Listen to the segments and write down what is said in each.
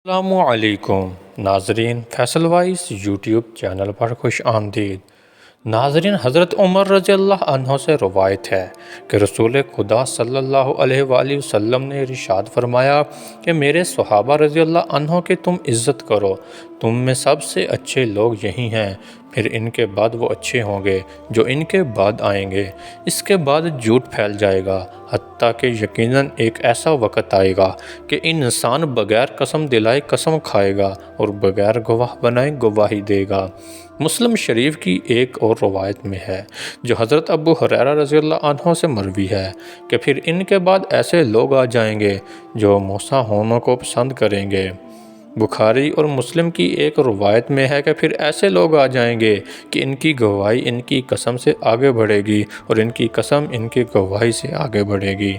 السلام علیکم ناظرین، فیصل وائس یوٹیوب چینل پر خوش آمدید۔ ناظرین، حضرت عمر رضی اللہ عنہ سے روایت ہے کہ رسول خدا صلی اللہ علیہ وآلہ وسلم نے ارشاد فرمایا کہ میرے صحابہ رضی اللہ عنہ کی تم عزت کرو، تم میں سب سے اچھے لوگ یہی ہیں، پھر ان کے بعد وہ اچھے ہوں گے جو ان کے بعد آئیں گے۔ اس کے بعد جھوٹ پھیل جائے گا، حتیٰ کہ یقیناً ایک ایسا وقت آئے گا کہ انسان بغیر قسم دلائے قسم کھائے گا اور بغیر گواہ بنائے گواہی دے گا۔ مسلم شریف کی ایک اور روایت میں ہے جو حضرت ابو ہریرہ رضی اللہ عنہ سے مروی ہے کہ پھر ان کے بعد ایسے لوگ آ جائیں گے جو موسیٰ ہونے کو پسند کریں گے۔ بخاری اور مسلم کی ایک روایت میں ہے کہ پھر ایسے لوگ آ جائیں گے کہ ان کی گواہی ان کی قسم سے آگے بڑھے گی اور ان کی قسم ان کی گواہی سے آگے بڑھے گی۔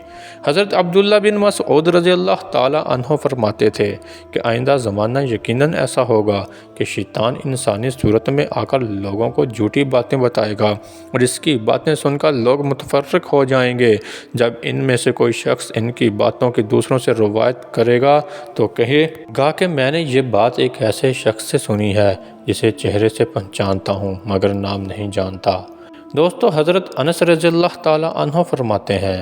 حضرت عبداللہ بن مسعود رضی اللہ تعالی عنہ فرماتے تھے کہ آئندہ زمانہ یقیناً ایسا ہوگا کہ شیطان انسانی صورت میں آ کر لوگوں کو جھوٹی باتیں بتائے گا اور اس کی باتیں سن کر لوگ متفرق ہو جائیں گے۔ جب ان میں سے کوئی شخص ان کی باتوں کی دوسروں سے روایت کرے گا تو کہے گا کہ میں نے یہ بات ایک ایسے شخص سے سنی ہے جسے چہرے سے پہچانتا ہوں مگر نام نہیں جانتا۔ دوستو، حضرت انس رضی اللہ تعالی عنہ فرماتے ہیں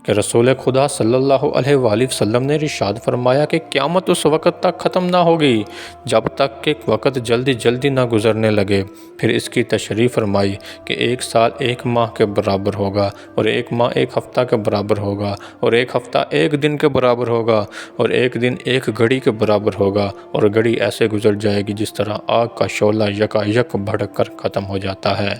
کہ رسول خدا صلی اللہ علیہ وآلہ وسلم نے ارشاد فرمایا کہ قیامت اس وقت تک ختم نہ ہوگی جب تک کہ وقت جلدی جلدی نہ گزرنے لگے۔ پھر اس کی تشریح فرمائی کہ ایک سال ایک ماہ کے برابر ہوگا اور ایک ماہ ایک ہفتہ کے برابر ہوگا اور ایک ہفتہ ایک دن کے برابر ہوگا اور ایک دن ایک گھڑی کے برابر ہوگا اور گھڑی ایسے گزر جائے گی جس طرح آگ کا شعلہ یکا یک بھڑک کر ختم ہو جاتا ہے۔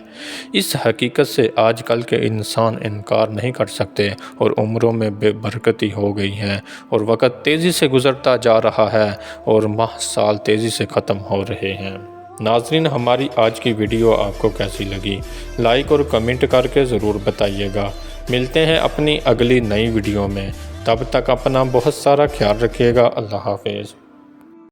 اس حقیقت سے آج کل کے انسان انکار نہیں کر سکتے اور عمروں میں بے برکتی ہو گئی ہے اور وقت تیزی سے گزرتا جا رہا ہے اور ماہ سال تیزی سے ختم ہو رہے ہیں۔ ناظرین، ہماری آج کی ویڈیو آپ کو کیسی لگی؟ لائک اور کمنٹ کر کے ضرور بتائیے گا۔ ملتے ہیں اپنی اگلی نئی ویڈیو میں، تب تک اپنا بہت سارا خیال رکھیے گا۔ اللہ حافظ۔